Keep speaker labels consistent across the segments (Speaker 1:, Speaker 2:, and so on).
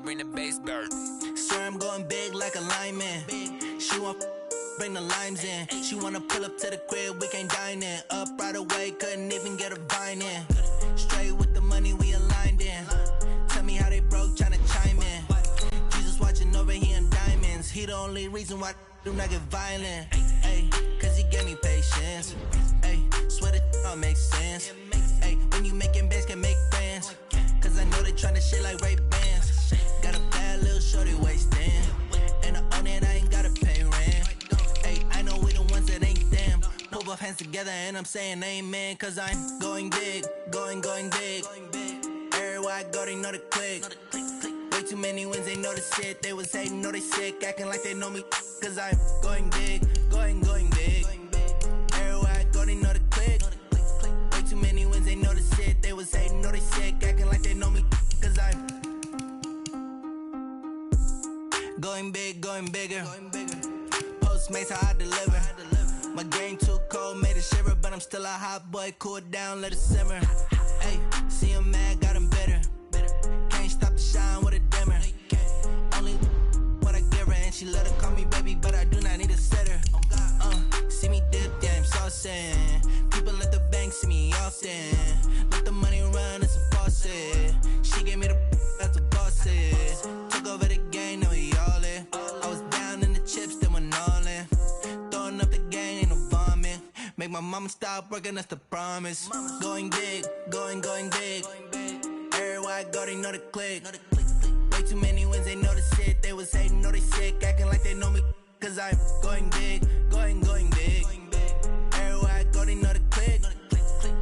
Speaker 1: bring the bass bird.
Speaker 2: Swear I'm going big like a lineman. She want bring the limes in. She wanna pull up to the crib, we can't dine in. Up right away, couldn't even get a vine in. Straight with the money we aligned in. Tell me how they broke, tryna chime in. Jesus watching over here in diamonds. He the only reason why I do not get violent. Ay, cause he gave me patience. Ay, swear that all makes sense. Ay, when you making bands, can make friends. Cause I know they tryna shit like Ray-Bans. Got a bad little shorty wasting. And I own it, I ain't gotta pay rent. Ay, I know we the ones that ain't them. Put both hands together and I'm saying amen. Cause I'm going big, going big. Everywhere I go, they know the click. Way too many wins, they know the shit. They was hating, know they sick, acting like they know me. Cause I'm going big, going big. Everywhere I go, they know the click. Way too many wins, they know the shit. They was hating, know they sick, acting like they know me. Cause I'm going big, going bigger. Postmates how I deliver. My game too cold, made it shiver. But I'm still a hot boy, cool it down, let it simmer. Hey, see him mad, got him bitter. Can't stop the shine with a dimmer. Only what I give her, and she let her call me baby, but I do not need a sitter. See me dip, yeah, I'm saucing. People at the bank see me often. Let the money run, it's a faucet. She gave me the that's a boss is. Took over the game, now we all in. I was down in the chips, then went all in. Throwing up the gang, ain't no bombing. Make my mama stop working, that's the promise. Going big, going big. Everywhere I go, they know the click. Way too many wins, they know the shit. They was hating, know they sick, acting like they know me. Cause I'm going big, going big. Everywhere I go, they know the click.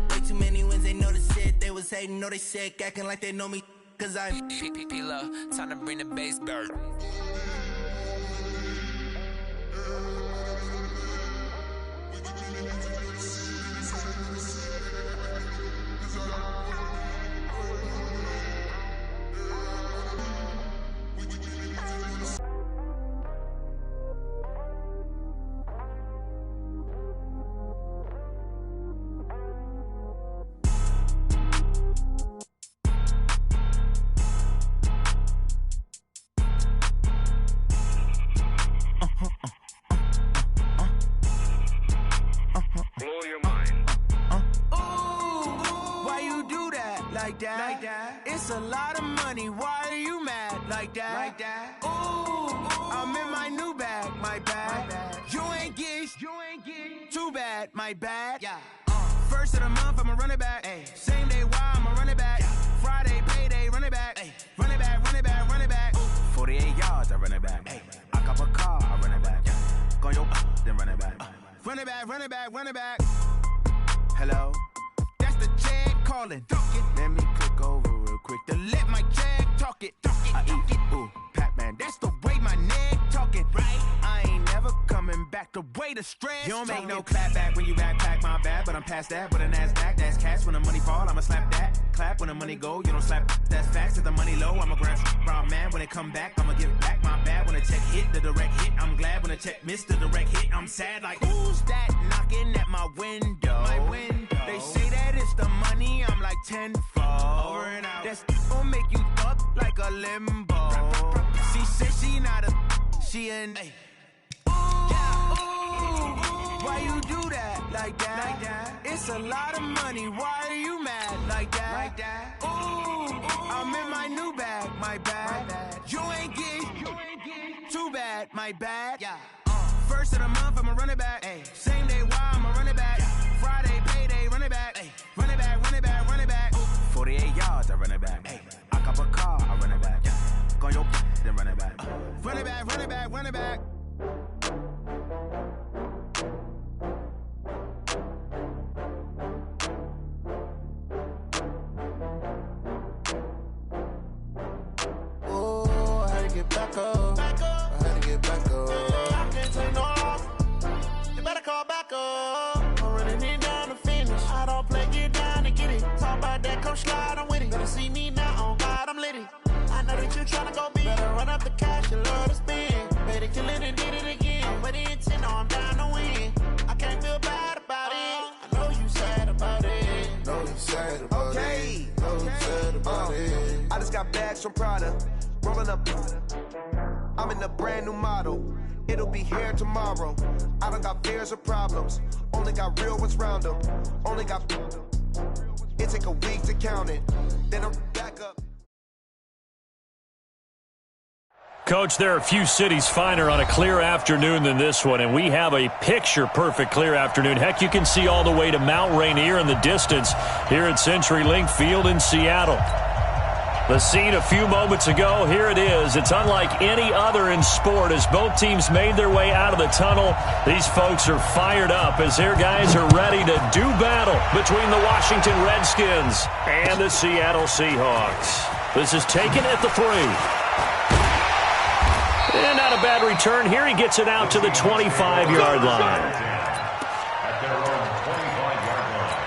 Speaker 2: Way too many wins, they know the shit. They was hating, know they sick, acting like they know me. Cause I'm
Speaker 1: P-P-P-Lo, time to bring the bass bird.
Speaker 3: Like that. It's a lot of money. Why are you mad like that? Ooh, I'm in my new bag, my bad. You ain't get too bad, my bad. Yeah. First of the month, I'ma run it back. Ay. Same day, why I'ma run it back. Friday, payday, run it back. Ay. Run it back, run it back, run it back. Ooh. 48 yards, I run it back. Ay. I cop a car, I run it back. Go your then run it back. Run it back, run it back, run it back. Hello, that's the check calling. Let me click over real quick to let my check talk it. I eat it, ooh, Pac-Man, that's the way my neck talking. Right, I ain't never coming back the way the stress. You don't make no clap back when you backpack, my bad, but I'm past that. With a NASDAQ, that's cash. When the money fall, I'ma slap that. Clap when the money go, you don't slap. That's facts. If the money low, I'ma grab brown man. When it come back, I'ma give back my bad. When the check hit, the direct hit, I'm glad. When the check missed the direct hit, I'm sad. Like who's that knocking at my window? My window. They say that it's the money, I'm like tenfold. Over and out. That's gon' make you up like a limbo. She said she not a, she an. Why you do that like that? It's a lot of money. Why are you mad like that? Ooh, I'm in my new bag, my bad. You ain't get too bad, my bad. Yeah. First of the month, I'ma run it back. Ay. Same day, why I'ma run it back. Friday, payday, run it back. Ay. Run it back, run it back, run it back. Ooh. 48 yards, I run it back. Ay. I cop a car, I run it back. Go your then run it back. Run it back, run it back, run it back.
Speaker 4: Get back up. I had to get back up. I can't take no loss. You better call back up. I'm running it down to finish. I don't play, get down to get it. Talk about that, come slide, I'm with it. Better see me now, on God, I'm litty. I know that you tryna go big. Better run up the cash, you love to spend. Better kill it and did it again. I'm with it, 10, no, I'm down to win. I can't feel bad about it. I know you sad about it.
Speaker 5: Know you sad about it. Know you sad about it.
Speaker 6: I just got bags from Prada.
Speaker 3: rolling up. I'm in a brand new model. It'll be here tomorrow. I don't got fears or problems. Only got real ones round them. Only got. It take a week to count it. Then I'm back up.
Speaker 5: Coach, there are a few cities finer on a clear afternoon than this one, and we have a picture-perfect clear afternoon. Heck, you can see all the way to Mount Rainier in the distance here at CenturyLink Field in Seattle. The scene a few moments ago, here it is. It's unlike any other in sport as both teams made their way out of the tunnel. These folks are fired up as their guys are ready to do battle between the Washington Redskins and the Seattle Seahawks. This is taken at the 3. And not a bad return here. He gets it out to the 25-yard line.
Speaker 6: At their own 25-yard line.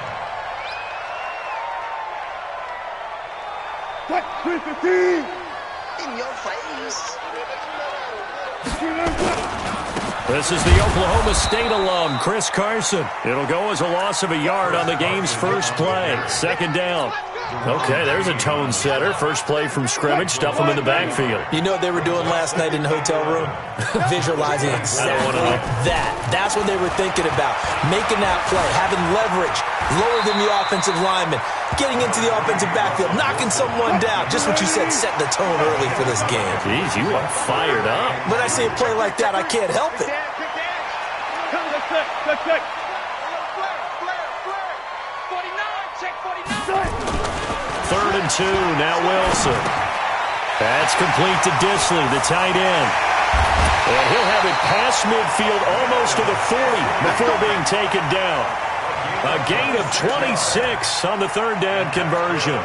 Speaker 4: What? 315!
Speaker 7: In your face.
Speaker 5: This is the Oklahoma State alum, Chris Carson. It'll go as a loss of a yard on the game's first play. Second down. Okay, there's a tone setter. First play from scrimmage, stuff them in the backfield.
Speaker 8: You know what they were doing last night in the hotel room? Visualizing exactly that. That's what they were thinking about. Making that play, having leverage, lower than the offensive lineman, getting into the offensive backfield, knocking someone down. Just what you said, set the tone early for this game.
Speaker 5: Jeez, you are fired up.
Speaker 8: When I see a play like that, I can't help it.
Speaker 5: Third and 2, now Wilson. That's complete to Disley, the tight end. And he'll have it past midfield almost to the 40 before being taken down. A gain of 26 on the third down conversion.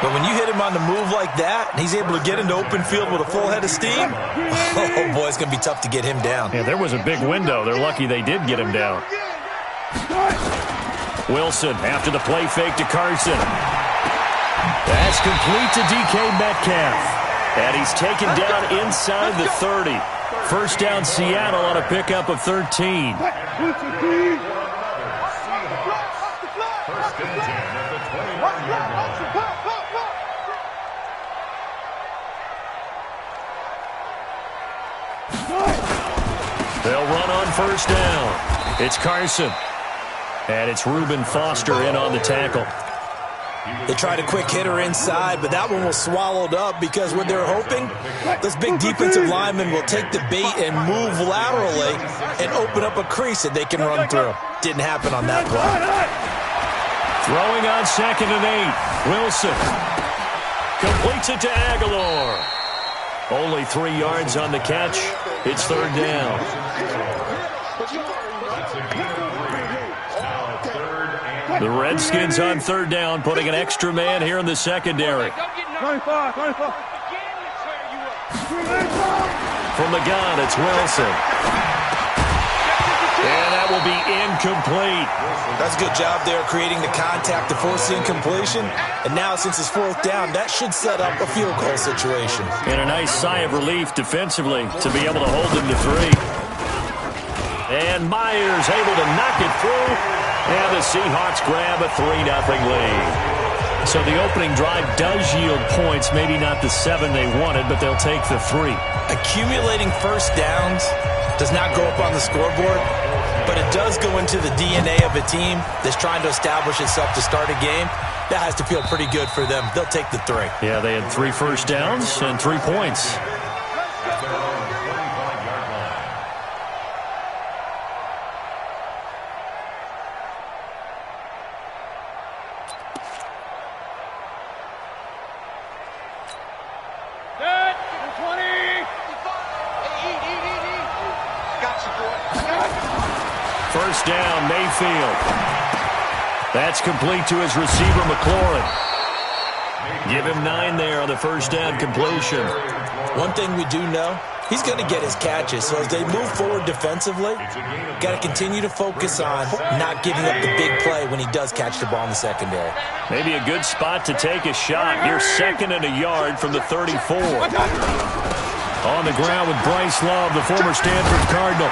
Speaker 8: But when you hit him on the move like that, and he's able to get into open field with a full head of steam, oh boy, it's going to be tough to get him down.
Speaker 5: Yeah, there was a big window. They're lucky they did get him down. Wilson after the play fake to Carson. That's complete to DK Metcalf. And he's taken down inside the 30. First down Seattle on a pickup of 13.
Speaker 6: First and 10 at the 21-yard line.
Speaker 5: They'll run on first down. It's Carson. And it's Reuben Foster in on the tackle.
Speaker 8: They tried a quick hitter inside, but that one was swallowed up because what they're hoping, this big defensive lineman will take the bait and move laterally and open up a crease that they can run through. Didn't happen on that play.
Speaker 5: Throwing on 2nd and 8. Wilson completes it to Aguilar. Only 3 yards on the catch. It's third down. The Redskins on third down, putting an extra man here in the secondary.
Speaker 4: 25.
Speaker 5: From the gun, it's Wilson. And that will be incomplete.
Speaker 8: That's a good job there creating the contact to force the incompletion. And now since it's fourth down, that should set up a field goal situation.
Speaker 5: And a nice sigh of relief defensively to be able to hold them to 3. And Myers able to knock it through. And the Seahawks grab a 3-0 lead. So the opening drive does yield points, maybe not the 7 they wanted, but they'll take the 3.
Speaker 8: Accumulating first downs does not go up on the scoreboard, but it does go into the DNA of a team that's trying to establish itself to start a game. That has to feel pretty good for them. They'll take the 3.
Speaker 5: Yeah, they had 3 first downs and 3 points.
Speaker 6: At their own 25-yard line.
Speaker 5: First down, Mayfield. That's complete to his receiver, McLaurin. Give him 9 there on the first down completion.
Speaker 8: One thing we do know, he's going to get his catches. So as they move forward defensively, got to continue to focus on not giving up the big play when he does catch the ball in the secondary.
Speaker 5: Maybe a good spot to take a shot. Here's 2nd and a yard from the 34. On the ground with Bryce Love, the former Stanford Cardinal.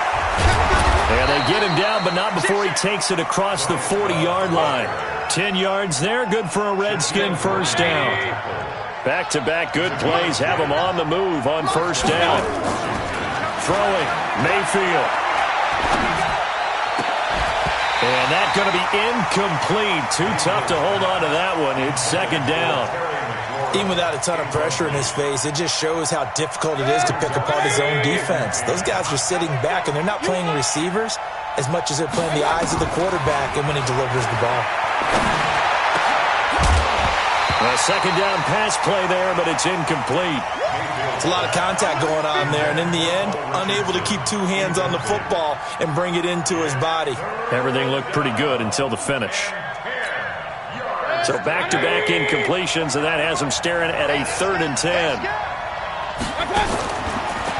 Speaker 5: And they get him down, but not before he takes it across the 40-yard line. 10 yards there, good for a Redskin first down. Back-to-back good plays have them on the move on first down. Throwing, Mayfield. And that's going to be incomplete. Too tough to hold on to that one. It's second down.
Speaker 8: Even without a ton of pressure in his face, it just shows how difficult it is to pick apart his own defense. Those guys are sitting back, and they're not playing receivers as much as they're playing the eyes of the quarterback and when he delivers the ball.
Speaker 5: A second down pass play there, but it's incomplete.
Speaker 8: It's a lot of contact going on there, and in the end, unable to keep two hands on the football and bring it into his body.
Speaker 5: Everything looked pretty good until the finish. So back-to-back incompletions, and that has him staring at a 3rd and 10.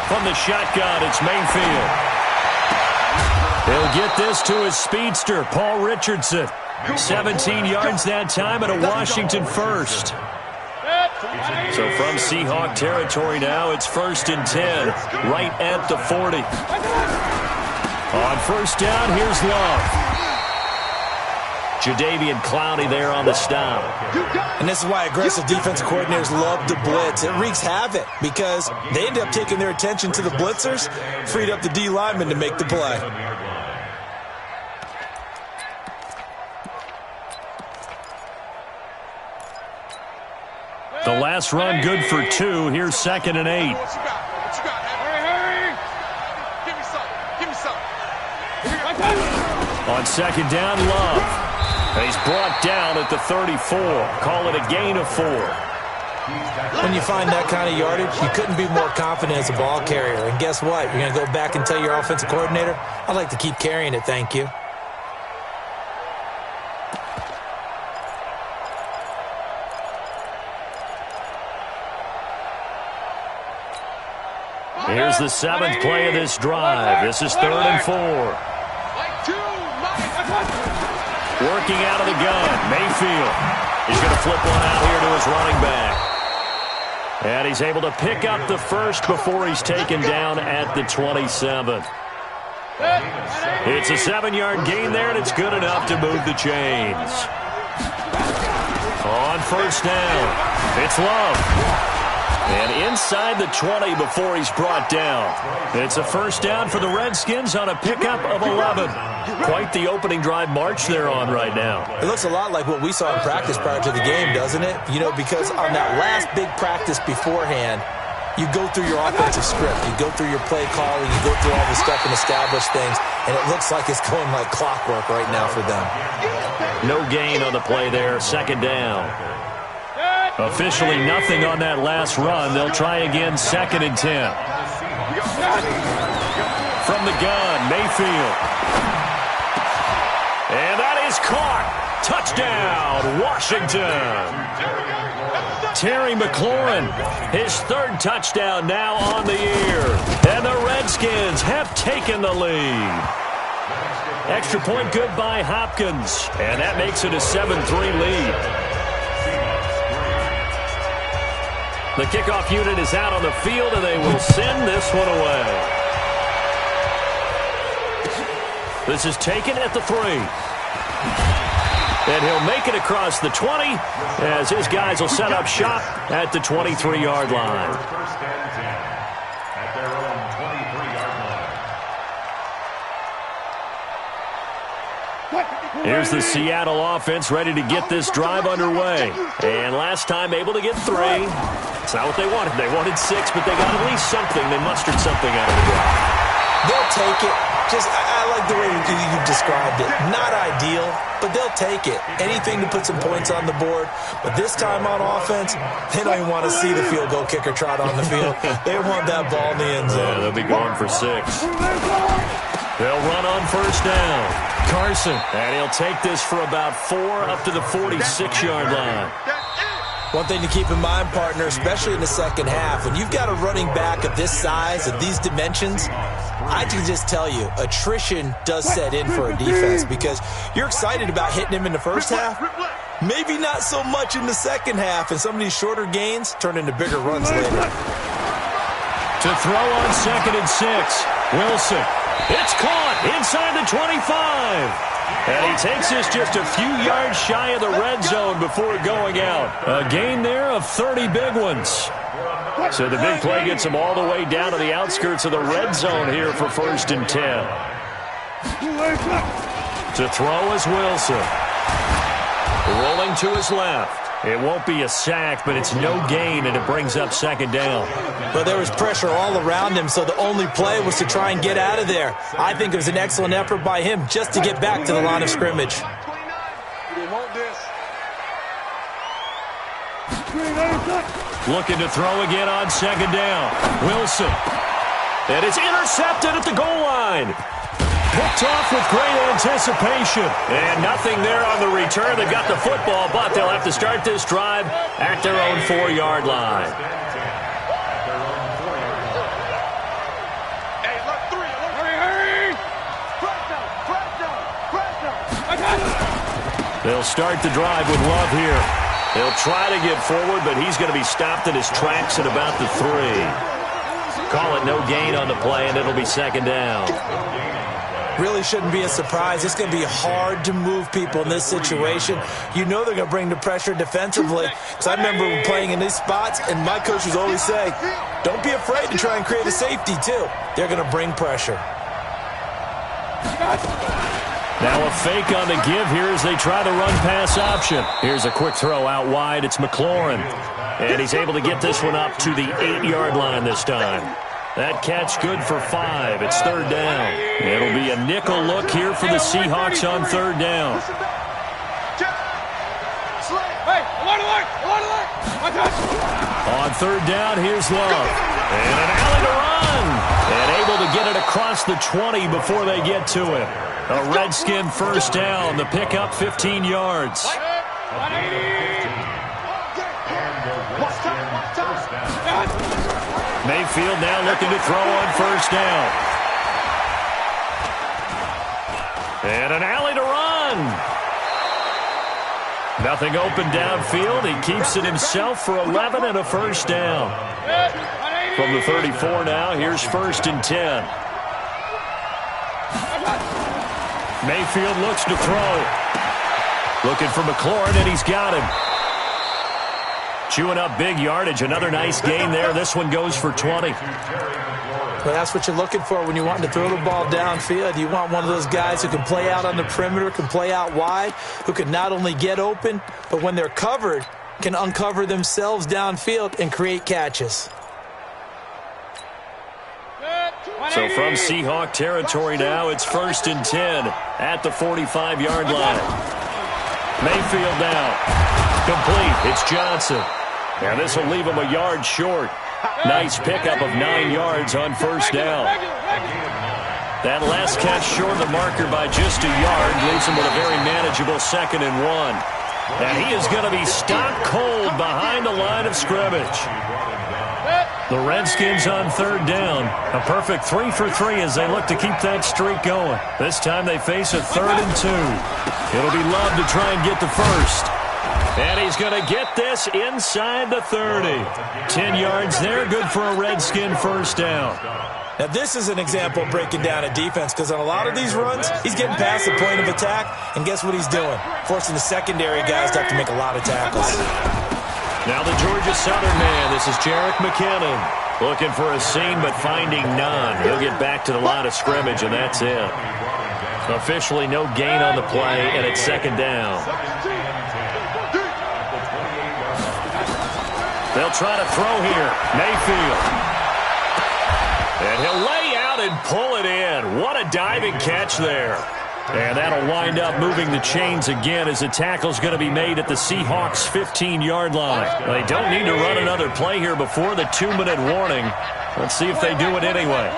Speaker 5: From the shotgun, it's Mayfield. He'll get this to his speedster, Paul Richardson. 17 yards that time and a Washington first. So from Seahawk territory now, it's 1st and 10, right at the 40. On first down, here's Love. Jadeveon Clowney there on the stop.
Speaker 8: And this is why aggressive defensive coordinators love to blitz. It wreaks havoc because they end up taking their attention to the blitzers, freed up the D lineman to make the play.
Speaker 5: The last run good for 2. Here's 2nd and 8. On second down, Love. And he's brought down at the 34. Call it a gain of 4.
Speaker 8: When you find that kind of yardage, you couldn't be more confident as a ball carrier. And guess what? You're going to go back and tell your offensive coordinator, I'd like to keep carrying it, thank you.
Speaker 5: Here's the 7th play of this drive. This is 3rd and 4. Working out of the gun, Mayfield. He's going to flip one out here to his running back. And he's able to pick up the first before he's taken down at the 27. It's a 7-yard gain there, and it's good enough to move the chains. On first down, it's Love. And inside the 20 before he's brought down. It's a first down for the Redskins on a pickup of 11. Quite the opening drive march they're on right now.
Speaker 8: It looks a lot like what we saw in practice prior to the game, doesn't it? You know, because on that last big practice beforehand, you go through your offensive script. You go through your play calling. You go through all the stuff and establish things. And it looks like it's going like clockwork right now for them.
Speaker 5: No gain on the play there. Second down. Officially nothing on that last run. They'll try again, 2nd and 10. From the gun, Mayfield. And that is caught. Touchdown, Washington. Terry McLaurin, his 3rd touchdown now on the year. And the Redskins have taken the lead. Extra point good by Hopkins. And that makes it a 7-3 lead. The kickoff unit is out on the field, and they will send this one away. This is taken at the 3. And he'll make it across the 20 as his guys will set up shop at the 23-yard line.
Speaker 6: First and 10 at their own 23-yard line.
Speaker 5: Here's the Seattle offense ready to get this drive underway. And last time able to get 3. It's not what they wanted. They wanted 6, but they got at least something. They mustered something out of the drive.
Speaker 8: They'll take it. I like the way you described it. Not ideal, but they'll take it. Anything to put some points on the board. But this time on offense, they don't even want to see the field goal kicker trot on the field. They want that ball in the end zone.
Speaker 5: Yeah, they'll be going for 6. They'll run on first down. Carson, and he'll take this for about 4 up to the 46-yard line.
Speaker 8: One thing to keep in mind, partner, especially in the second half, when you've got a running back of this size, of these dimensions, I can just tell you, attrition does set in for a defense because you're excited about hitting him in the first half, maybe not so much in the second half, and some of these shorter gains turn into bigger runs later.
Speaker 5: To throw on 2nd and 6, Wilson. It's caught inside the 25. And he takes us just a few yards shy of the red zone before going out. A gain there of 30 big ones. So the big play gets him all the way down to the outskirts of the red zone here for 1st and 10. To throw is Wilson. Rolling to his left. It won't be a sack, but it's no gain, and it brings up 2nd down.
Speaker 8: But there was pressure all around him, so the only play was to try and get out of there. I think it was an excellent effort by him just to get back to the line of scrimmage.
Speaker 5: Looking to throw again on 2nd down. Wilson. And it's intercepted at the goal line. Picked off with great anticipation. And nothing there on the return. They've got the football, but they'll have to start this drive at their own 4-yard line. They'll start the drive with Love here. He'll try to get forward, but he's going to be stopped in his tracks at about the 3. Call it no gain on the play, and it'll be 2nd down.
Speaker 8: Really shouldn't be a surprise. It's going to be hard to move people in this situation. You know they're going to bring the pressure defensively. Because I remember playing in these spots, and my coaches always say, don't be afraid to try and create a safety, too. They're going to bring pressure.
Speaker 5: Now a fake on the give here as they try the run-pass option. Here's a quick throw out wide. It's McLaurin. And he's able to get this one up to the 8-yard line this time. That catch good for 5. It's 3rd down. It'll be a nickel look here for the Seahawks on 3rd down. On 3rd down, here's Love. And an alley to run. And able to get it across the 20 before they get to him. A Redskin 1st down. The pickup 15 yards. Mayfield now looking to throw on 1st down. And an alley to run. Nothing open downfield. He keeps it himself for 11 and a 1st down. From the 34 now, here's 1st and 10. Mayfield looks to throw. Looking for McLaurin, and he's got him. Chewing up big yardage. Another nice gain there. This one goes for 20.
Speaker 8: Well, that's what you're looking for when you want to throw the ball downfield. You want one of those guys who can play out on the perimeter, can play out wide, who can not only get open, but when they're covered, can uncover themselves downfield and create catches.
Speaker 5: So from Seahawk territory now, it's 1st and 10 at the 45-yard line. Mayfield now. Complete. It's Johnson. And this will leave him a yard short. Nice pickup of 9 yards on 1st down. That last catch short of the marker by just a yard leaves him with a very manageable 2nd and 1. And he is going to be stopped cold behind the line of scrimmage. The Redskins on 3rd down. A perfect 3 for 3 as they look to keep that streak going. This time they face a 3rd and 2. It'll be Love to try and get the 1st. And he's going to get this inside the 30. 10 yards there, good for a Redskin 1st down.
Speaker 8: Now, this is an example of breaking down a defense because on a lot of these runs, he's getting past the point of attack, and guess what he's doing? Forcing the secondary guys to have to make a lot of tackles.
Speaker 5: Now the Georgia Southern man, this is Jerick McKinnon. Looking for a seam, but finding none. He'll get back to the line of scrimmage, and that's it. Officially no gain on the play, and it's 2nd down. They'll try to throw here. Mayfield. And he'll lay out and pull it in. What a diving catch there. And that'll wind up moving the chains again as the tackle's going to be made at the Seahawks' 15-yard line. They don't need to run another play here before the 2-minute warning. Let's see if they do it anyway.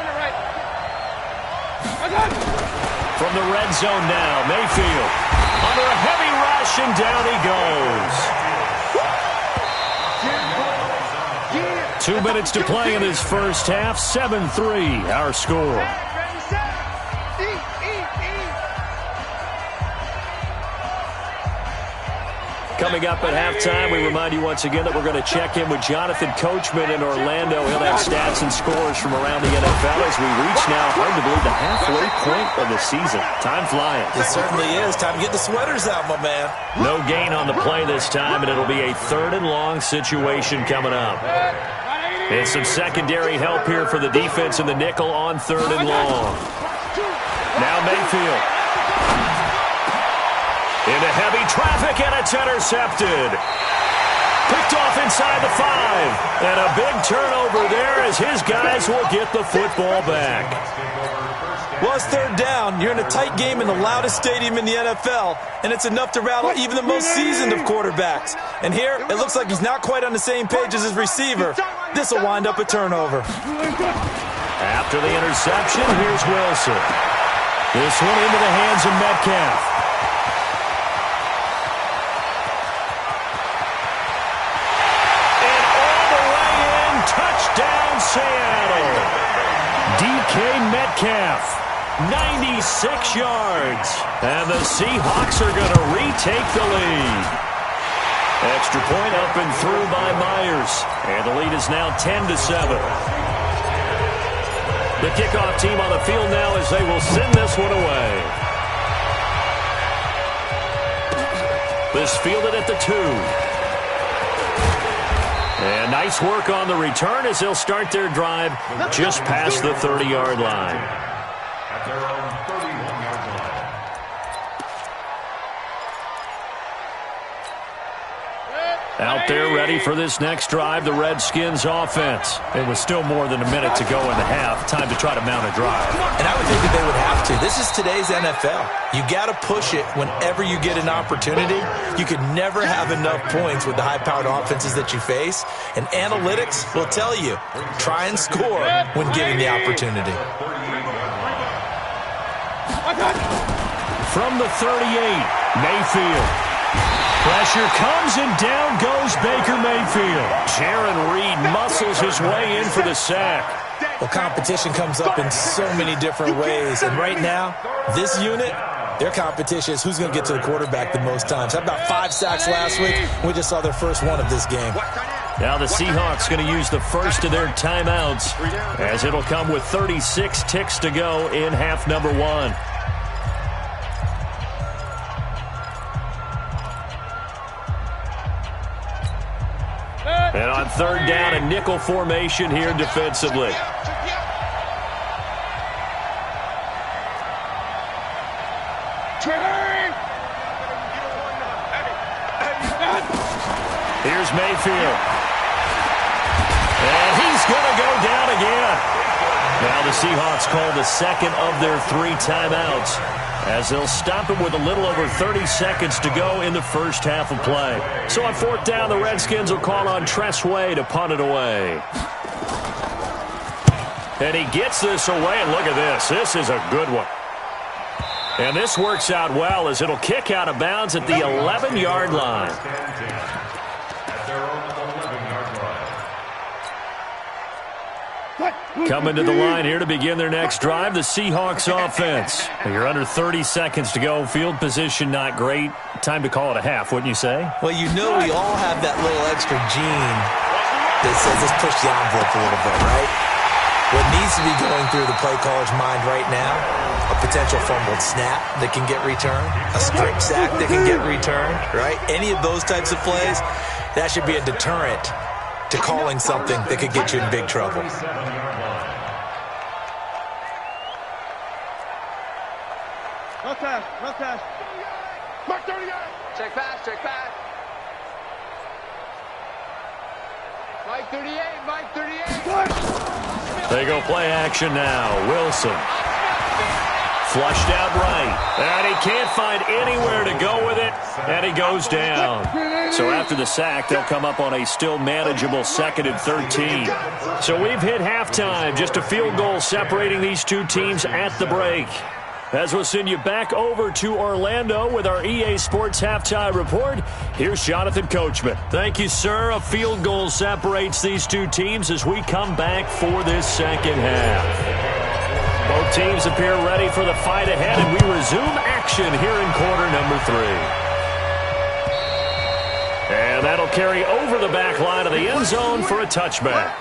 Speaker 5: From the red zone now, Mayfield. Under a heavy rush, and down he goes. 2 minutes to play in this first half. 7-3, our score. Coming up at halftime, we remind you once again that we're going to check in with Jonathan Coachman in Orlando. He'll have stats and scores from around the NFL as we reach now, hard to believe, the halfway point of the season. Time flying.
Speaker 8: It certainly is. Time to get the sweaters out, my man.
Speaker 5: No gain on the play this time, and it'll be a 3rd and long situation coming up. And some secondary help here for the defense in the nickel on 3rd and long. Now Mayfield. Into heavy traffic, and it's intercepted. Picked off inside the 5. And a big turnover there as his guys will get the football back.
Speaker 8: Well, it's 3rd down. You're in a tight game in the loudest stadium in the NFL, and it's enough to rattle even the most seasoned of quarterbacks. And here, it looks like he's not quite on the same page as his receiver. This will wind up a turnover.
Speaker 5: After the interception, here's Wilson. This one into the hands of Metcalf. Touchdown, Seattle. DK Metcalf, 96 yards. And the Seahawks are going to retake the lead. Extra point up and through by Myers. And the lead is now 10-7. The kickoff team on the field now as they will send this one away. This fielded at the 2. And nice work on the return as they'll start their drive just past the 30-yard line.
Speaker 6: At their own 31-yard line.
Speaker 5: Out there ready for this next drive, the Redskins offense. It was still more than a minute to go in the half. Time to try to mount a drive.
Speaker 8: And I would think that they would have to. This is today's NFL. You got to push it whenever you get an opportunity. You could never have enough points with the high-powered offenses that you face. And analytics will tell you, try and score when given the opportunity.
Speaker 5: From the 38, Mayfield. Pressure comes, and down goes Baker Mayfield. Jaron Reed muscles his way in for the sack.
Speaker 8: Well, competition comes up in so many different ways. And right now, this unit, their competition is who's going to get to the quarterback the most times. How about 5 sacks last week? We just saw their first one of this game.
Speaker 5: Now the Seahawks going to use the first of their timeouts as it'll come with 36 ticks to go in half number 1. And on 3rd down, a nickel formation here defensively. Here's Mayfield. And he's going to go down again. Now the Seahawks call the second of their 3 timeouts as they'll stop him with a little over 30 seconds to go in the first half of play. So on 4th down, the Redskins will call on Tress Way to punt it away. And he gets this away, and look at this. This is a good one. And this works out well as it'll kick out of bounds at the 11-yard line. Coming to the line here to begin their next drive, the Seahawks offense. You're under 30 seconds to go. Field position not great. Time to call it a half, wouldn't you say?
Speaker 8: Well, you know we all have that little extra gene that says let's push the envelope a little bit, right? What needs to be going through the play caller's mind right now, a potential fumbled snap that can get returned, a strip sack that can get returned, right? Any of those types of plays, that should be a deterrent to calling something that could get you in big trouble.
Speaker 3: No touch, no touch. Mark 38.
Speaker 7: Check pass, check pass. Mike 38, Mike 38.
Speaker 5: They go play action now. Wilson. Flushed out right. And he can't find anywhere to go with it. And he goes down. So after the sack, they'll come up on a still manageable 2nd and 13. So we've hit halftime. Just a field goal separating these two teams at the break. As we'll send you back over to Orlando with our EA Sports Halftime Report, here's Jonathan Coachman. Thank you, sir. A field goal separates these two teams as we come back for this second half. Both teams appear ready for the fight ahead, and we resume action here in quarter number 3. carry over the back line of the end zone for a touchback.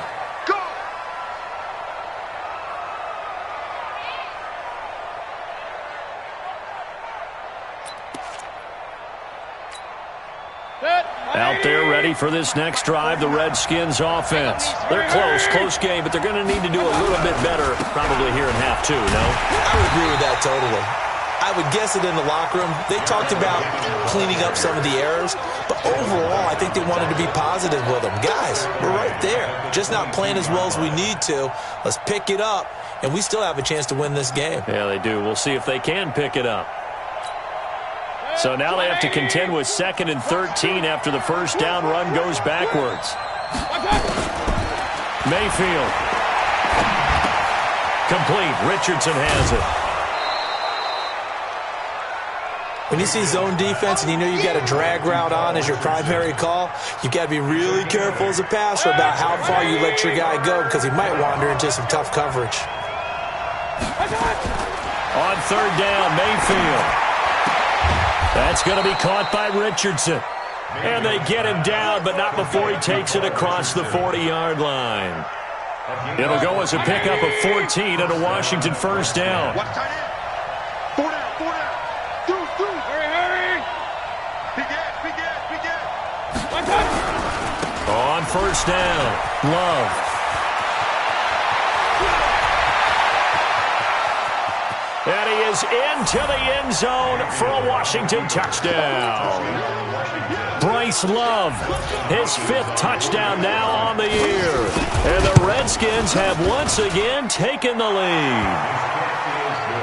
Speaker 5: Out there ready for this next drive, the Redskins offense. They're close game, but they're going to need to do a little bit better probably here in half two, no?
Speaker 8: I would agree with that totally. I would guess it in the locker room. They talked about cleaning up some of the errors, but overall I think they wanted to be positive with them. Guys, we're right there. Just not playing as well as we need to. Let's pick it up, and we still have a chance to win this game.
Speaker 5: Yeah, they do. We'll see if they can pick it up. So now they have to contend with 2nd and 13 after the first down run goes backwards. Mayfield. Complete. Richardson has it.
Speaker 8: When you see zone defense and you know you got a drag route on as your primary call, you've got to be really careful as a passer about how far you let your guy go because he might wander into some tough coverage.
Speaker 5: On 3rd down, Mayfield. That's going to be caught by Richardson. And they get him down, but not before he takes it across the 40-yard line. It'll go as a pickup of 14 and a Washington first down.
Speaker 7: Four down. Hurry.
Speaker 5: On first down, Love. And he is into the end zone for a Washington touchdown. Bryce Love, his 5th touchdown now on the year. And the Redskins have once again taken the lead.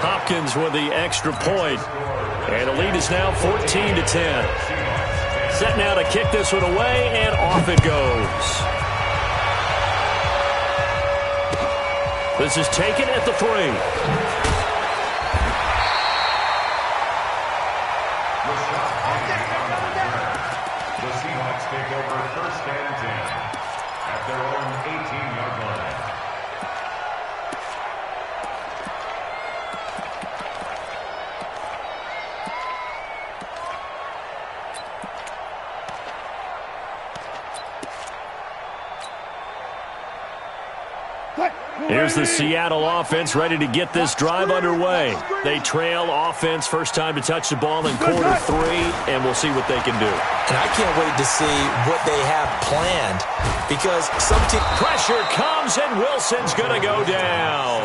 Speaker 5: Hopkins with the extra point. And the lead is now 14-10. Set now to kick this one away, and off it goes. This is taken at the 3.
Speaker 6: The Seahawks take over 1st and 10 at their own 18-yard line.
Speaker 5: Here's the Seattle offense ready to get this drive underway. They trail offense first time to touch the ball in quarter 3, and we'll see what they can do.
Speaker 8: And I can't wait to see what they have planned because some team...
Speaker 5: Pressure comes, and Wilson's going to go down.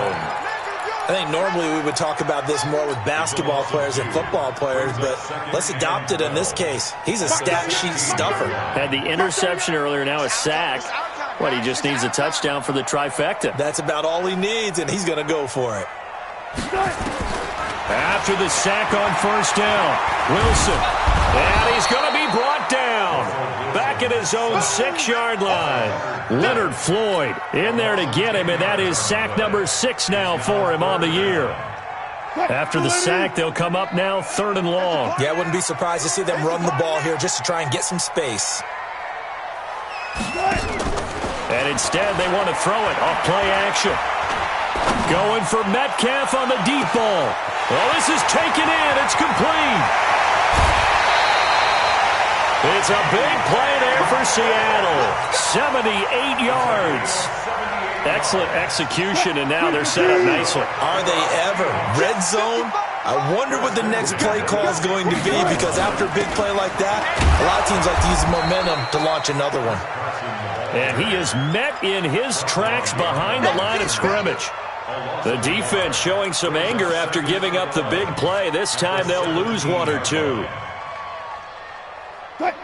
Speaker 8: I think normally we would talk about this more with basketball players and football players, but let's adopt it in this case. He's a stat sheet stuffer.
Speaker 5: Had the interception earlier, now a sack. What, he just needs a touchdown for the trifecta.
Speaker 8: That's about all he needs, and he's going to go for it.
Speaker 5: After the sack on first down, Wilson. And he's going to be brought down. Back at his own 6-yard line. Leonard Floyd in there to get him, and that is sack number 6 now for him on the year. After the sack, they'll come up now 3rd and long.
Speaker 8: Yeah, I wouldn't be surprised to see them run the ball here just to try and get some space.
Speaker 5: And instead, they want to throw it off play action. Going for Metcalf on the deep ball. Well, this is taken in. It's complete. It's a big play there for Seattle. 78 yards. Excellent execution, and now they're set up nicely.
Speaker 8: Are they ever? Red zone? I wonder what the next play call is going to be because after a big play like that, a lot of teams like to use the momentum to launch another one.
Speaker 5: And he is met in his tracks behind the line of scrimmage. The defense showing some anger after giving up the big play. This time they'll lose 1 or 2.
Speaker 7: Let's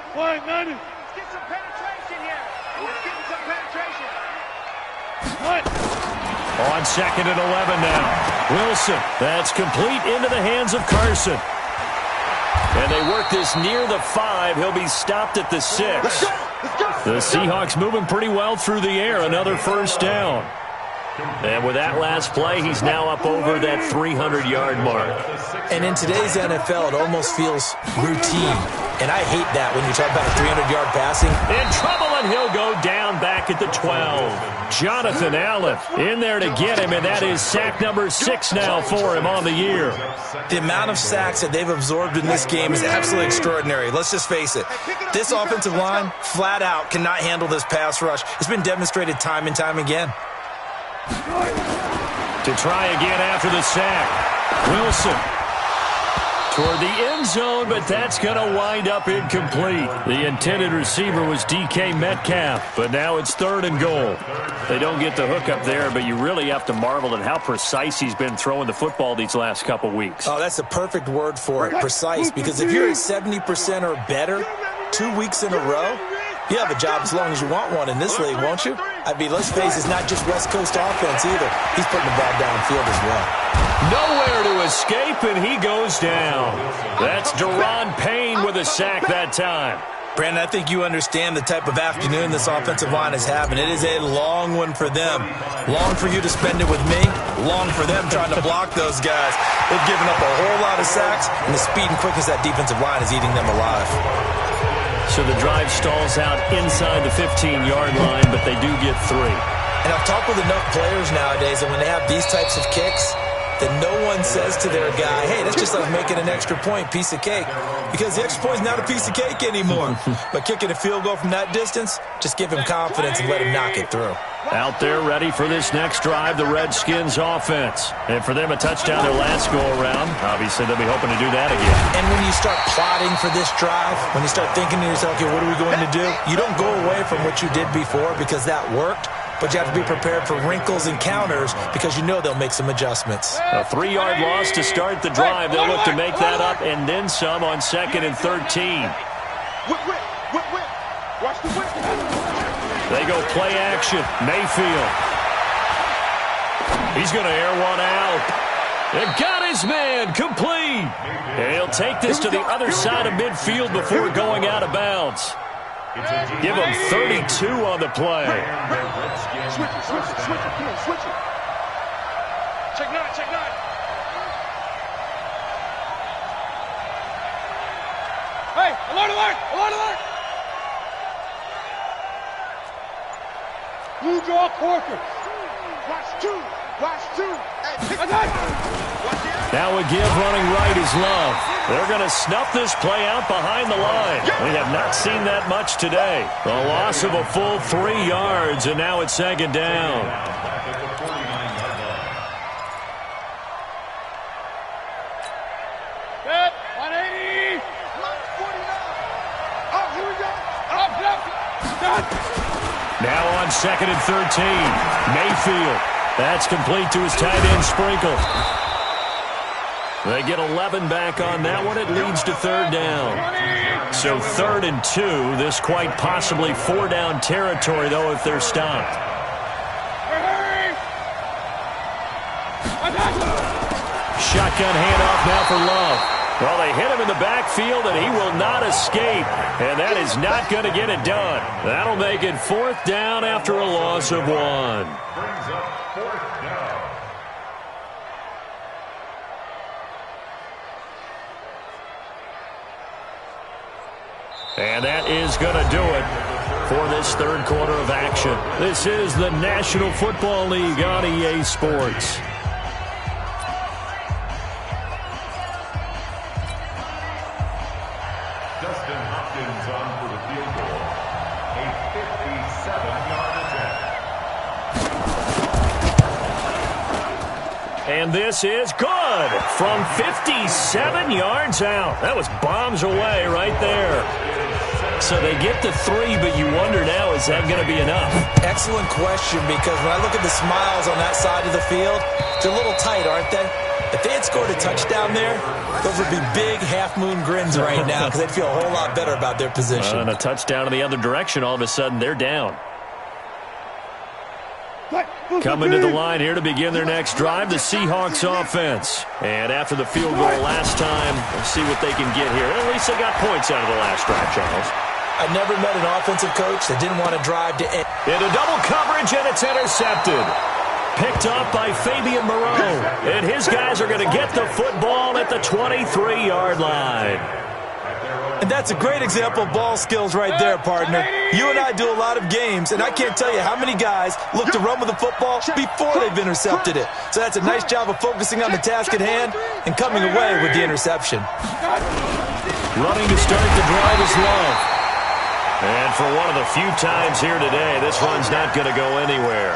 Speaker 7: get some penetration here. Let's get some penetration.
Speaker 5: On 2nd and 11 now. Wilson, that's complete into the hands of Carson. And they work this near the 5. He'll be stopped at the 6. The Seahawks moving pretty well through the air. Another first down. And with that last play, he's now up over that 300-yard mark.
Speaker 8: And in today's NFL, it almost feels routine. And I hate that when you talk about a 300-yard passing.
Speaker 5: In trouble, and he'll go down back at the 12. Jonathan Allen in there to get him, and that is sack number 6 now for him on the year.
Speaker 8: The amount of sacks that they've absorbed in this game is absolutely extraordinary. Let's just face it. This offensive line, flat out, cannot handle this pass rush. It's been demonstrated time and time again.
Speaker 5: To try again after the sack. Wilson toward the end zone, but that's going to wind up incomplete. The intended receiver was DK Metcalf, but now it's 3rd and goal. They don't get the hook up there, but you really have to marvel at how precise he's been throwing the football these last couple weeks.
Speaker 8: Oh, that's the perfect word for it, precise, because if you're at 70% or better 2 weeks in a row, you have a job as long as you want one in this league, won't you? I mean, let's face it, it's not just West Coast offense either. He's putting the ball downfield as well.
Speaker 5: Nowhere to escape, and he goes down. That's Deron Payne with a sack that time.
Speaker 8: Brandon, I think you understand the type of afternoon this offensive line is having. It is a long one for them. Long for you to spend it with me. Long for them trying to block those guys. They've given up a whole lot of sacks, and the speed and quickness of that defensive line is eating them alive.
Speaker 5: So the drive stalls out inside the 15-yard line, but they do get 3.
Speaker 8: And I've talked with enough players nowadays that when they have these types of kicks, that no one says to their guy, hey, that's just like making an extra point, piece of cake. Because the extra point is not a piece of cake anymore. But kicking a field goal from that distance, just give him confidence and let him knock it through.
Speaker 5: Out there ready for this next drive, the Redskins offense. And for them, a touchdown their last go-around. Obviously, they'll be hoping to do that again.
Speaker 8: And when you start plotting for this drive, when you start thinking to yourself, okay, what are we going to do? You don't go away from what you did before because that worked. But you have to be prepared for wrinkles and counters because you know they'll make some adjustments.
Speaker 5: A 3-yard loss to start the drive. They'll look to make that up and then some on 2nd and 13.
Speaker 7: Watch the whip.
Speaker 5: They go play action. Mayfield. He's going to air one out. And got his man complete. And he'll take this to the other side of midfield before going out of bounds. Give him 32 on the play.
Speaker 7: Switch it. Come on, switch it. Check 9. Hey, alert! Blue draw Corker. Watch two.
Speaker 5: Now a give running right is Love. They're going to snuff this play out behind the line. We have not seen that much today. A loss of a full 3 yards, and now it's 2nd down.
Speaker 7: Set, 180. 49. Oh, here we go. Up.
Speaker 5: Now on 2nd and 13. Mayfield. That's complete to his tight end Sprinkle. They get 11 back on that one. It leads to 3rd down. So 3rd and 2. This quite possibly 4-down territory, though, if they're stopped. Shotgun handoff now for Love. Well, they hit him in the backfield, and he will not escape. And that is not going to get it done. That'll make it 4th down after a loss of 1.
Speaker 6: Brings up 4th down.
Speaker 5: And that is going to do it for this 3rd quarter of action. This is the National Football League on EA Sports.
Speaker 6: Dustin Hopkins on for the field goal. A 57-yard attempt.
Speaker 5: And this is good from 57 yards out. That was bombs away right there. So they get the 3, but you wonder now, is that going to be enough?
Speaker 8: Excellent question, because when I look at the smiles on that side of the field, they're a little tight, aren't they? If they had scored a touchdown there, those would be big half-moon grins right now because they'd feel a whole lot better about their position.
Speaker 5: And a touchdown in the other direction, all of a sudden they're down. Coming to the line here to begin their next drive, the Seahawks offense. And after the field goal last time, let's see what they can get here. At least they got points out of the last drive, Charles.
Speaker 8: I never met an offensive coach that didn't want to drive to end.
Speaker 5: Into double coverage, and it's intercepted. Picked up by Fabian Moreau. And his guys are going to get the football at the 23-yard line.
Speaker 6: At their own
Speaker 8: And that's a great example of ball skills right there, partner. You and I do a lot of games, and I can't tell you how many guys look to run with the football before they've intercepted it. So that's a nice job of focusing on the task at hand and coming away with the interception.
Speaker 5: Running to start the drive is Love. And for one of the few times here today, this run's not going to go anywhere.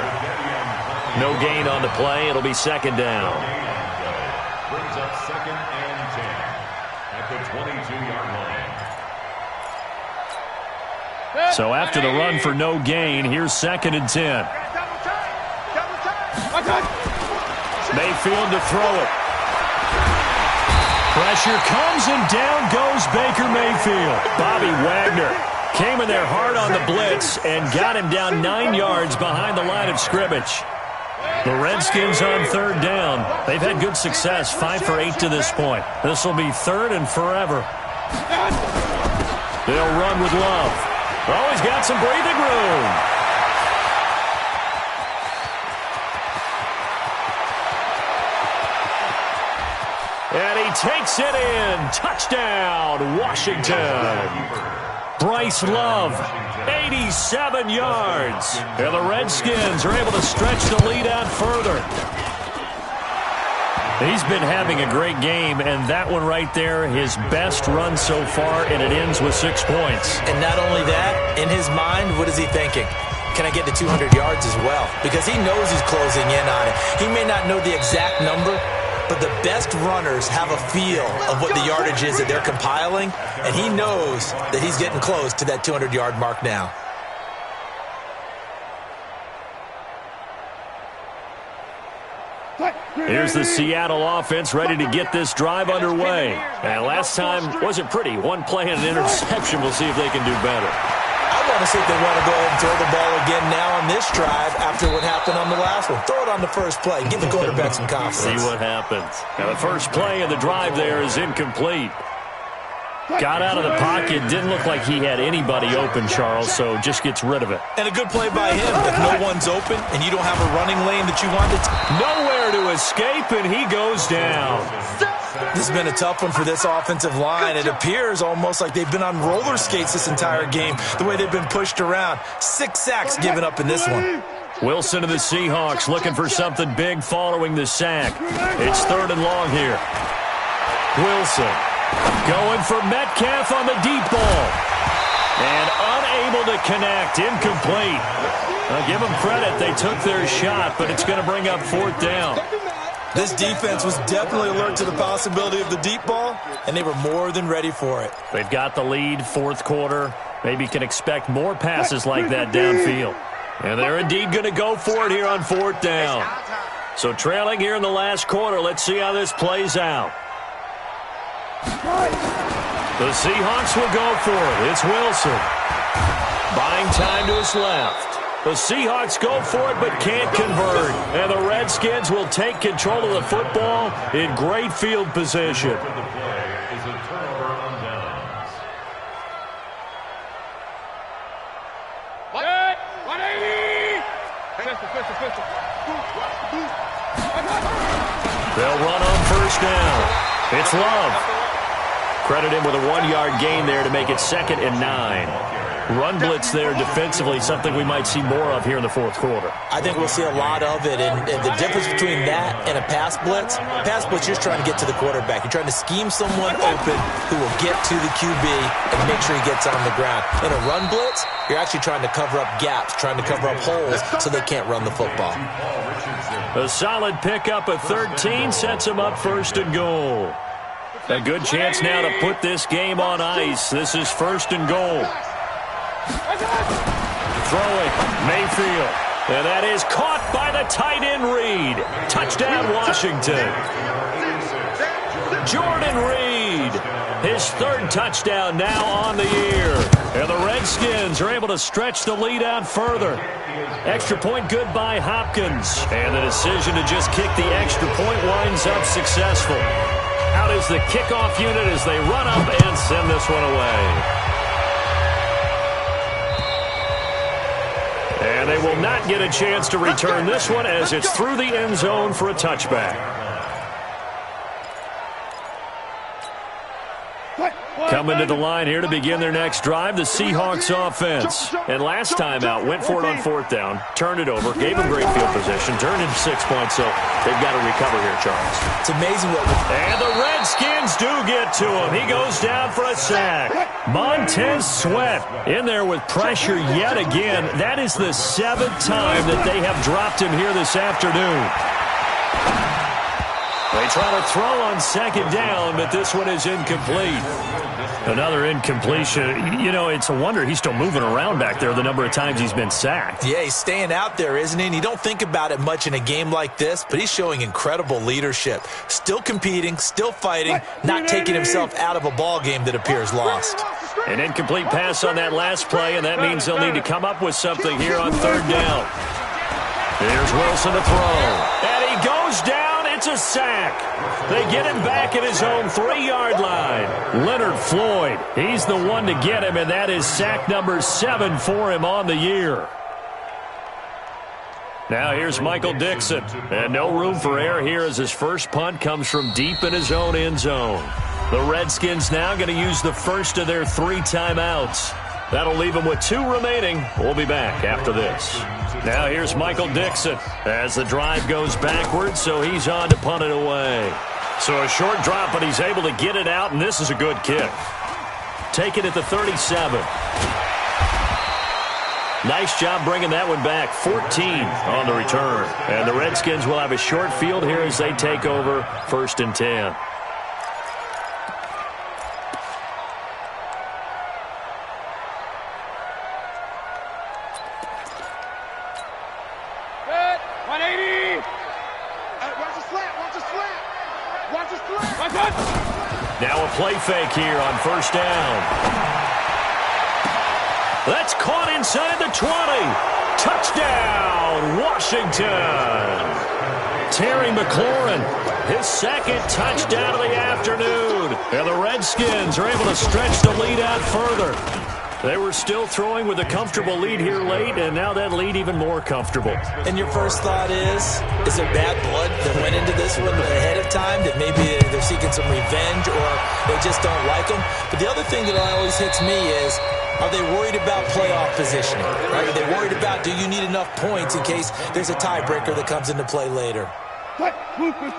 Speaker 5: No gain on the play. It'll be second down.
Speaker 6: Brings up 2nd and 10 at the 22-yard line.
Speaker 5: So after the run for no gain, here's 2nd and 10. Mayfield to throw it. Pressure comes and down goes Baker Mayfield. Bobby Wagner came in there hard on the blitz and got him down 9 yards behind the line of scrimmage. The Redskins on 3rd down. They've had good success, 5 for 8 to this point. This will be 3rd and forever. They'll run with Love. Oh, he's got some breathing room. And he takes it in. Touchdown, Washington. Bryce Love, 87 yards. And the Redskins are able to stretch the lead out further. He's been having a great game, and that one right there, his best run so far, and it ends with 6 points.
Speaker 8: And not only that, in his mind, what is he thinking? Can I get to 200 yards as well? Because he knows he's closing in on it. He may not know the exact number, but the best runners have a feel of what the yardage is that they're compiling, and he knows that he's getting close to that 200-yard mark now.
Speaker 5: Here's the Seattle offense ready to get this drive underway. And last time wasn't pretty. One play and an interception. We'll see if they can do better.
Speaker 8: I want to see if they want to go ahead and throw the ball again now on this drive after what happened on the last one. Throw it on the first play. Give the quarterback some confidence.
Speaker 5: See what happens. Now the first play of the drive there is incomplete. Got out of the pocket. Didn't look like he had anybody open, Charles, so just gets rid of it.
Speaker 8: And a good play by him. If no one's open and you don't have a running lane that you want,
Speaker 5: nowhere to escape, and he goes down.
Speaker 8: This has been a tough one for this offensive line. It appears almost like they've been on roller skates this entire game, the way they've been pushed around. 6 sacks given up in this one.
Speaker 5: Wilson to the Seahawks looking for something big following the sack. It's 3rd and long here. Wilson going for Metcalf on the deep ball. And unable to connect. Incomplete. I'll give them credit. They took their shot, but it's going to bring up 4th down.
Speaker 8: This defense was definitely alert to the possibility of the deep ball, and they were more than ready for it.
Speaker 5: They've got the lead, 4th quarter. Maybe can expect more passes like that downfield. And they're indeed going to go for it here on 4th down. So trailing here in the last quarter, let's see how this plays out. The Seahawks will go for it. It's Wilson. Buying time to his left. The Seahawks go for it but can't convert. And the Redskins will take control of the football in great field position.
Speaker 6: The play is a turnover on downs.
Speaker 7: 180!
Speaker 5: They'll run on 1st down. It's Love. Credit him with a 1-yard gain there to make it 2nd and 9. Run blitz there defensively, something we might see more of here in the 4th quarter.
Speaker 8: I think we'll see a lot of it, and the difference between that and a pass blitz, you're just trying to get to the quarterback. You're trying to scheme someone open who will get to the QB and make sure he gets on the ground. In a run blitz, you're actually trying to cover up gaps, trying to cover up holes so they can't run the football.
Speaker 5: A solid pickup of 13 sets him up 1st and goal. A good chance now to put this game on ice. This is 1st and goal. Throwing, Mayfield. And that is caught by the tight end Reed. Touchdown, Washington. Jordan Reed. His 3rd touchdown now on the year. And the Redskins are able to stretch the lead out further. Extra point good by Hopkins. And the decision to just kick the extra point winds up successful. Out is the kickoff unit as they run up and send this one away. And they will not get a chance to return this one as it's through the end zone for a touchback. Coming to the line here to begin their next drive, the Seahawks offense. And last time out, went for it on 4th down, turned it over, gave them great field position, turned into 6 points, so they've got to recover here, Charles.
Speaker 8: It's amazing what...
Speaker 5: And the Redskins do get to him. He goes down for a sack. Montez Sweat in there with pressure yet again. That is the 7th time that they have dropped him here this afternoon. They try to throw on 2nd down, but this one is incomplete. Another incompletion. You know, it's a wonder he's still moving around back there the number of times he's been sacked.
Speaker 8: Yeah, he's staying out there, isn't he? And you don't think about it much in a game like this, but he's showing incredible leadership. Still competing, still fighting, not taking himself out of a ball game that appears lost.
Speaker 5: An incomplete pass on that last play, and that means they'll need to come up with something here on 3rd down. Here's Wilson to throw. And he goes down. It's a sack. They get him back at his own 3-yard line. Leonard Floyd, he's the one to get him, and that is sack number 7 for him on the year. Now here's Michael Dixon. And no room for error here as his first punt comes from deep in his own end zone. The Redskins now going to use the first of their 3 timeouts. That'll leave them with 2 remaining. We'll be back after this. Now here's Michael Dixon as the drive goes backwards, so he's on to punt it away. So a short drop, but he's able to get it out, and this is a good kick. Take it at the 37. Nice job bringing that one back. 14 on the return. And the Redskins will have a short field here as they take over 1st and 10. Now a play fake here on 1st down. That's caught inside the 20. Touchdown, Washington. Terry McLaurin, his 2nd touchdown of the afternoon. And the Redskins are able to stretch the lead out further. They were still throwing with a comfortable lead here late, and now that lead even more comfortable.
Speaker 8: And your first thought is there bad blood that went into this one ahead of time, that maybe they're seeking some revenge or they just don't like them? But the other thing that always hits me is, are they worried about playoff positioning? Right? Are they worried about, do you need enough points in case there's a tiebreaker that comes into play later?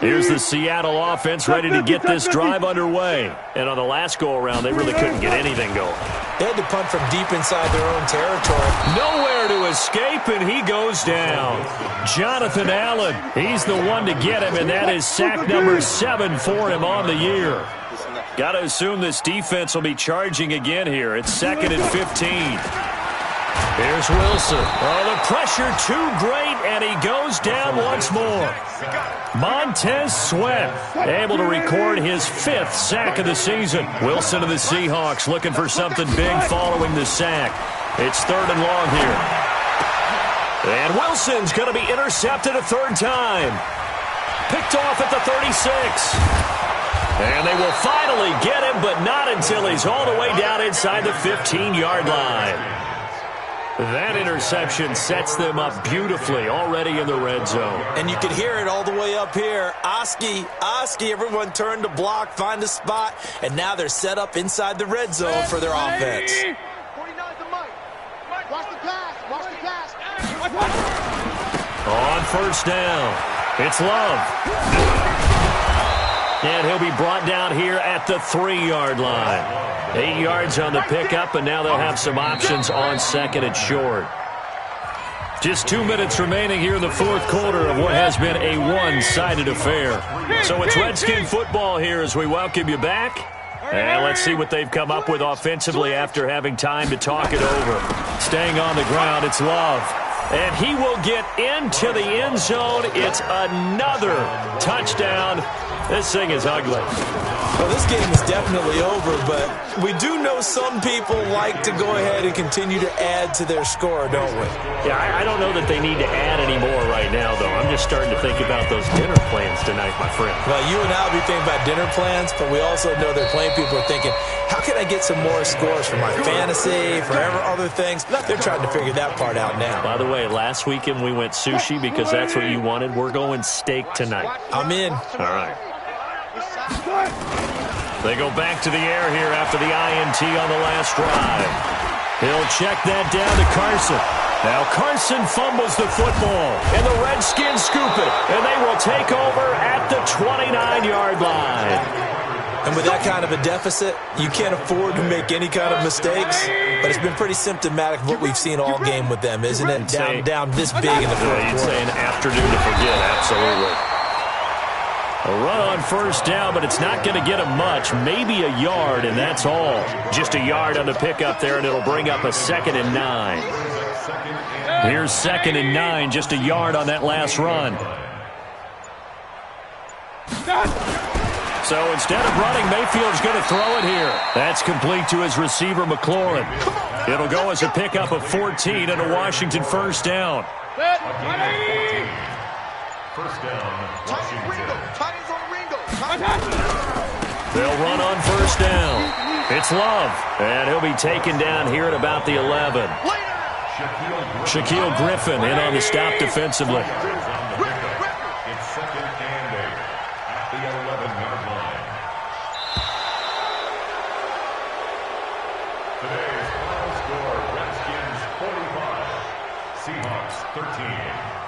Speaker 5: Here's the Seattle offense ready to get this drive underway. And on the last go-around, they really couldn't get anything going.
Speaker 8: They had to punt from deep inside their own territory.
Speaker 5: Nowhere to escape, and he goes down. Jonathan Allen, he's the one to get him, and that is sack number 7 for him on the year. Got to assume this defense will be charging again here. It's 2nd and 15. Here's Wilson. Oh, the pressure too great, and he goes down once more. Montez Sweat able to record his 5th sack of the season. Wilson of the Seahawks looking for something big following the sack. It's 3rd and long here. And Wilson's going to be intercepted a 3rd time. Picked off at the 36. And they will finally get him, but not until he's all the way down inside the 15-yard line. That interception sets them up beautifully already in the red zone.
Speaker 8: And you could hear it all the way up here. Oski, everyone turned to block, find a spot, and now they're set up inside the red zone for their offense.
Speaker 7: 49's the Mike. Watch the pass. Watch the pass.
Speaker 5: On 1st down, it's Love. And he'll be brought down here at the 3-yard line. 8 yards on the pickup, and now they'll have some options on 2nd and short. Just 2 minutes remaining here in the 4th quarter of what has been a one-sided affair. So it's Redskin football here as we welcome you back. And let's see what they've come up with offensively after having time to talk it over. Staying on the ground, it's Love. And he will get into the end zone. It's another touchdown. This thing is ugly.
Speaker 8: Well, this game is definitely over, but we do know some people like to go ahead and continue to add to their score, don't we?
Speaker 5: Yeah, I don't know that they need to add any more right now, though. I'm just starting to think about those dinner plans tonight, my friend.
Speaker 8: Well, you and I will be thinking about dinner plans, but we also know that plenty of people are thinking, how can I get some more scores for my fantasy, for other things? They're trying to figure that part out now.
Speaker 5: By the way, last weekend we went sushi because that's what you wanted. We're going steak tonight.
Speaker 8: I'm in.
Speaker 5: All right. They go back to the air here after the INT on the last drive. He'll check that down to Carson. Now Carson fumbles the football, and the Redskins scoop it, and they will take over at the 29-yard line.
Speaker 8: And with that kind of a deficit, you can't afford to make any kind of mistakes. But it's been pretty symptomatic of what we've seen all game with them, isn't it? Down this big in the fourth quarter.
Speaker 5: You'd say an afternoon to forget, absolutely. A run on first down, but it's not going to get him much. Maybe a yard, and that's all. Just a yard on the pickup there, and it'll bring up a 2nd and 9. Here's 2nd and 9, just a yard on that last run. So instead of running, Mayfield's going to throw it here. That's complete to his receiver, McLaurin. It'll go as a pickup of 14 and a Washington first down.
Speaker 6: First down, Washington.
Speaker 5: They'll run on first down. It's Love, and he'll be taken down here at about the 11. Shaquille Griffin in on the stop defensively.
Speaker 6: It's 2nd and 8 at the 11-yard line. Today's final score, Redskins 45, Seahawks 13.